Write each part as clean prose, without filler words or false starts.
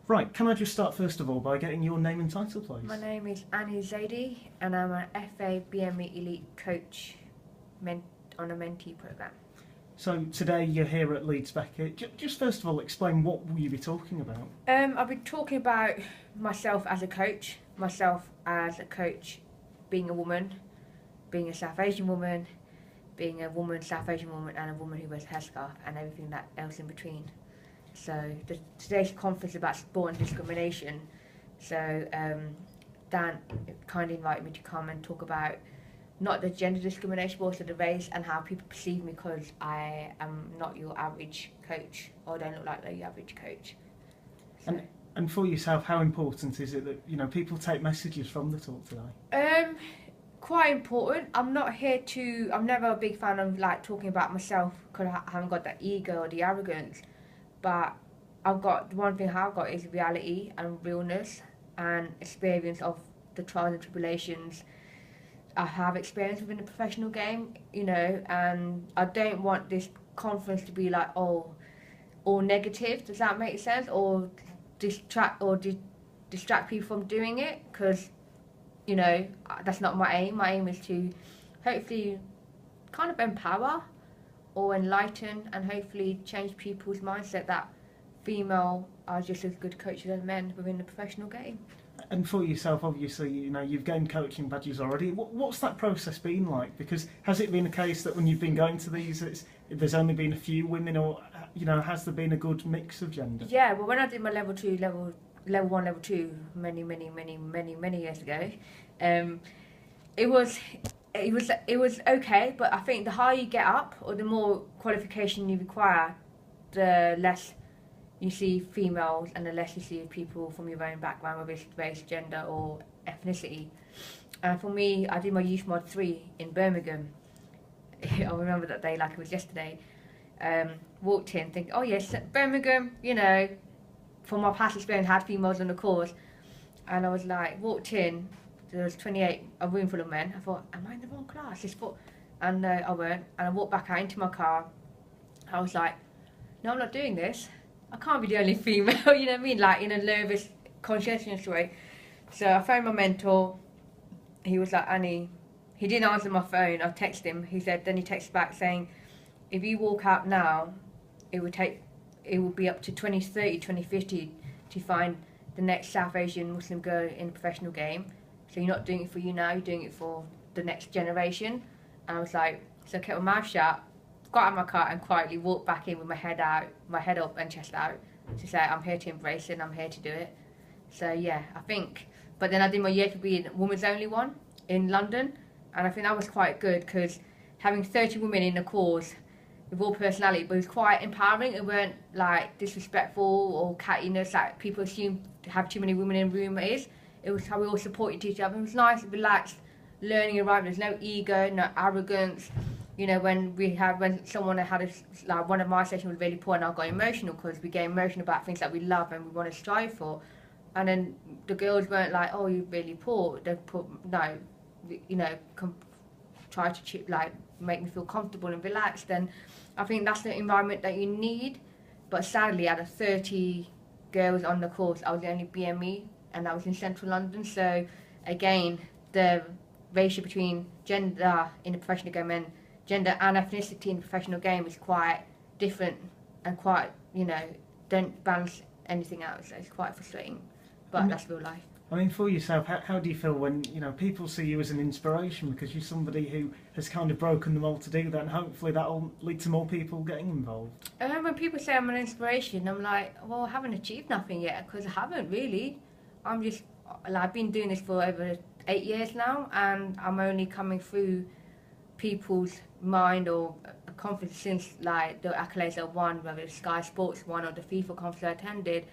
Right, can I just start first of all by getting your name and title, please? My name is Zaidi, and I'm an FA BME Elite Coach on a mentee programme. So today you're here at Leeds Beckett. Just first of all, explain what will you be talking about? I'll be talking about myself as a coach, being a woman, being a South Asian woman, being a woman, South Asian woman, and a woman who wears a headscarf, and everything that else in between. So today's conference is about sport and discrimination. So Dan kindly invited me to come and talk about not the gender discrimination, but also the race and how people perceive me because I am not your average coach or don't look like the average coach. So. And for yourself, how important is it that people take messages from the talk today? Quite important. I'm never a big fan of talking about myself because I haven't got that ego or the arrogance. But one thing I've got is reality and realness and experience of the trials and tribulations I have experienced within the professional game, and I don't want this conference to be all negative. Does that make sense? Or distract people from doing it, because that's not my aim. My aim is to hopefully kind of empower or enlighten and hopefully change people's mindset that female are just as good coaches as men within the professional game. And for yourself, obviously, you've gained coaching badges already. What's that process been like? Because has it been a case that when you've been going to these, there's only been a few women, or has there been a good mix of gender? Yeah, well, when I did my level 1, level 2, many years ago, it was okay. But I think the higher you get up, or the more qualification you require, the less you see females and the less you see people from your own background, whether it's race, gender or ethnicity. And for me, I did my Youth Mod 3 in Birmingham. I remember that day like it was yesterday. Walked in thinking, oh yes, Birmingham, from my past experience, had females on the course. And I was walked in, there was 28, a room full of men. I thought, am I in the wrong class? And I weren't. And I walked back out into my car. I was like, no, I'm not doing this. I can't be the only female, you know what I mean? In a nervous, conscientious way. So I phoned my mentor. He was like, Annie, he didn't answer my phone. I texted him. He texted back saying, if you walk out now, it will be up to 2030, 2050 to find the next South Asian Muslim girl in the professional game. So you're not doing it for you now, you're doing it for the next generation. And I was like, so I kept my mouth shut, got out of my car and quietly walked back in with my head up and chest out to say I'm here to embrace it and I'm here to do it. So yeah, I think, but then I did my year to be in women's only one in London, and I think that was quite good because having 30 women in the course with all personality, but it was quite empowering. It weren't disrespectful or cattiness like people assume to have too many women in a room is. It was how we all supported each other. It was nice, relaxed learning environment. There's no ego, no arrogance. When someone had one of my sessions was really poor and I got emotional because we get emotional about things that we love and we want to strive for, and then the girls weren't like, oh, you're really poor. They try to make me feel comfortable and relaxed, and I think that's the environment that you need. But sadly, out of 30 girls on the course, I was the only BME, and that was in central London. So again, the ratio between gender in the professional game and gender and ethnicity in the professional game is quite different and quite, don't balance anything out. So it's quite frustrating, but that's real life. I mean, for yourself, how do you feel when people see you as an inspiration because you're somebody who has kind of broken the mold to do that, and hopefully that'll lead to more people getting involved? When people say I'm an inspiration, I'm like, well, I haven't achieved nothing yet because I haven't really. I've been doing this for over 8 years now, and I'm only coming through people's mind or conference since the accolades I won, whether it's Sky Sports one or the FIFA conference I attended.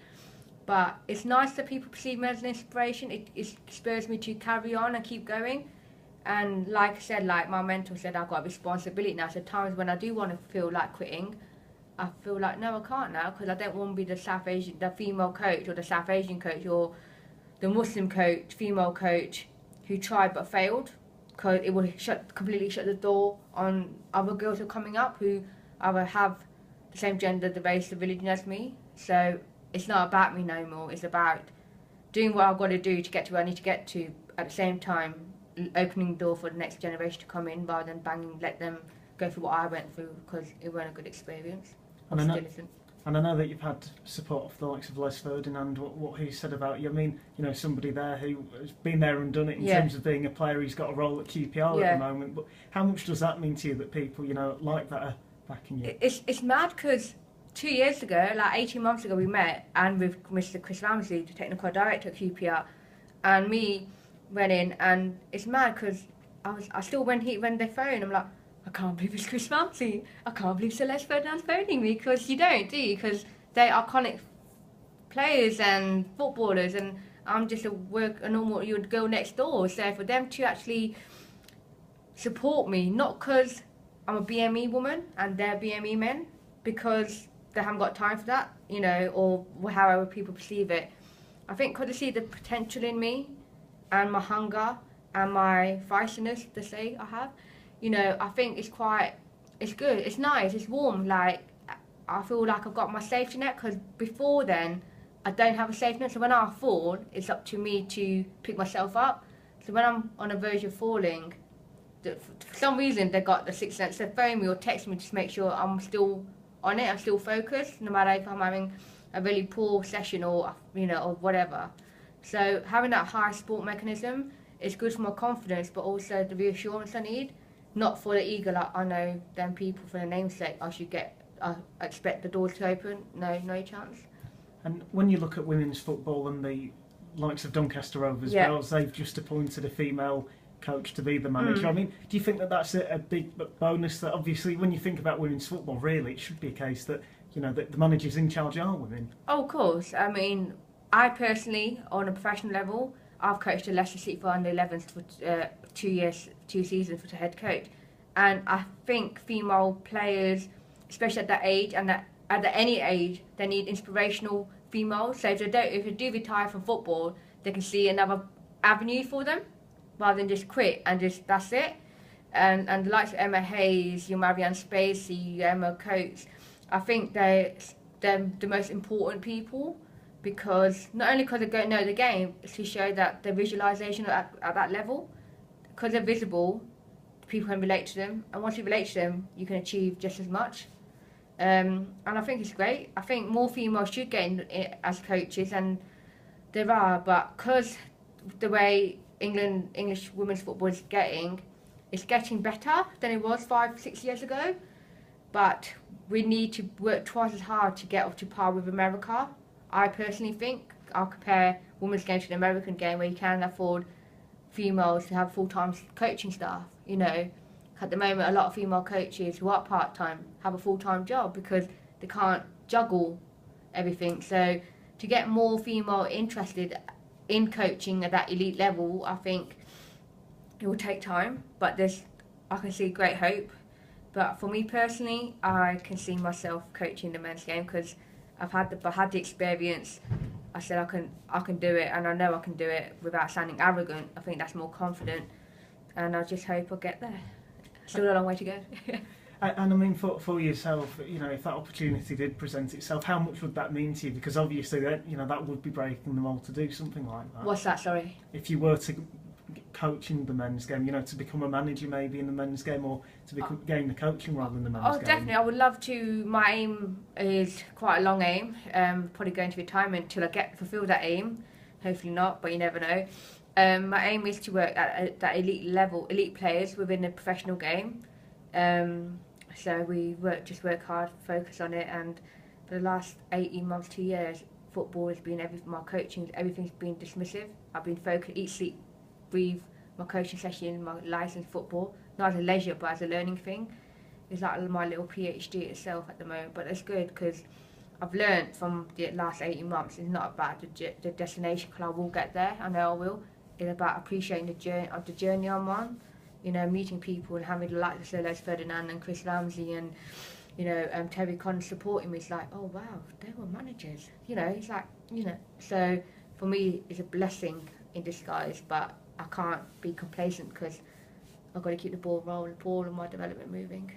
But it's nice that people perceive me as an inspiration. It inspires me to carry on and keep going. And like I said, my mentor said, I've got a responsibility now. So times when I do want to feel like quitting, I feel like, no, I can't now because I don't want to be the female coach or the South Asian coach or the Muslim coach, female coach who tried but failed, because it will completely shut the door on other girls who are coming up who either have the same gender, the race, the religion as me. So it's not about me no more. It's about doing what I've got to do to get to where I need to get to. At the same time, opening the door for the next generation to come in rather than banging, let them go through what I went through because it wasn't a good experience. And I know that you've had support of the likes of Les Ferdinand, what he said about you. I mean, you know, somebody there who has been there and done it in terms of being a player. He's got a role at QPR at the moment. But how much does that mean to you that people, you know, like that are backing you? It's mad because 2 years ago, like 18 months ago, we met and with Mr. Chris Ramsey, the technical director at QPR, and me went in, and it's mad because I still when they phoned, I'm like, I can't believe it's Chris Ramsey. I can't believe Celeste Ferdinand's phoning me, because you don't, do you? Because they're iconic players and footballers, and I'm just a normal girl next door. So for them to actually support me, not because I'm a BME woman and they're BME men, because they haven't got time for that, you know, or however people perceive it. I think because they see the potential in me and my hunger and my feistiness, to say I have, you know, I think it's good, it's nice, it's warm. Like, I feel like I've got my safety net, because before then, I don't have a safety net. So when I fall, it's up to me to pick myself up. So when I'm on a verge of falling, for some reason, they got the sixth sense. They phone me or text me to make sure I'm still on it, I'm still focused, no matter if I'm having a really poor session or, you know, or whatever. So having that high support mechanism is good for my confidence, but also the reassurance I need. Not for the ego, like, I know them people for the namesake, I expect the doors to open. No chance. And when you look at women's football and the likes of Doncaster Rovers girls, they've just appointed a female coach to be the manager. I mean, do you think that that's a big bonus? That obviously, when you think about women's football, really, it should be a case that, you know, that the managers in charge are women. Oh, of course. I mean, I personally, on a professional level, I've coached a Leicester City for under 11s for 2 seasons for the head coach, and I think female players, especially at that age and at any age, they need inspirational females. So if they do retire from football, they can see another avenue for them, rather than just quit and just that's it. And the likes of Emma Hayes, your Marianne Spacey, your Emma Coates, I think they're the most important people, because not only because they don't know the game, it's to show that their visualisation at that level, because they're visible, people can relate to them, and once you relate to them, you can achieve just as much. And I think it's great. I think more females should get in as coaches, and there are, but because the way English women's football is getting, it's getting better than it was 5-6 years ago, but we need to work twice as hard to get up to par with America. I personally think I'll compare women's game to the American game, where you can afford females to have full-time coaching staff. You know, at the moment, a lot of female coaches who are part-time have a full-time job because they can't juggle everything. So to get more female interested in coaching at that elite level, I think it will take time, but I can see great hope. But for me personally, I can see myself coaching the men's game, because I've had the experience. I said I can do it, and I know I can do it without sounding arrogant. I think that's more confident, and I just hope I'll get there. Still a long way to go. And I mean, for yourself, you know, if that opportunity did present itself, how much would that mean to you? Because obviously, you know, that would be breaking the mold to do something like that. What's that? Sorry. If you were to coaching the men's game, you know, to become a manager maybe in the men's game, or to gain the coaching rather than the men's game. Oh, definitely. I would love to. My aim is quite a long aim. Probably going to retirement till I fulfil that aim. Hopefully not, but you never know. My aim is to work at that elite players within the professional game. So we work hard, focus on it, and for the last 18 months, 2 years, football has been my coaching, everything's been dismissive. I've been focused, eat, sleep, breathe, my coaching session, my licensed football, not as a leisure but as a learning thing. It's like my little PhD itself at the moment, but it's good because I've learned from the last 18 months, it's not about the destination, because I will get there, I know I will. It's about appreciating the journey I'm on. You know, meeting people and having the likes of Les Ferdinand and Chris Ramsey and, you know, Terry Conn supporting me. It's like, oh wow, they were managers. You know, it's like, you know. So for me, it's a blessing in disguise, but I can't be complacent because I've got to keep the ball rolling, ball and my development moving.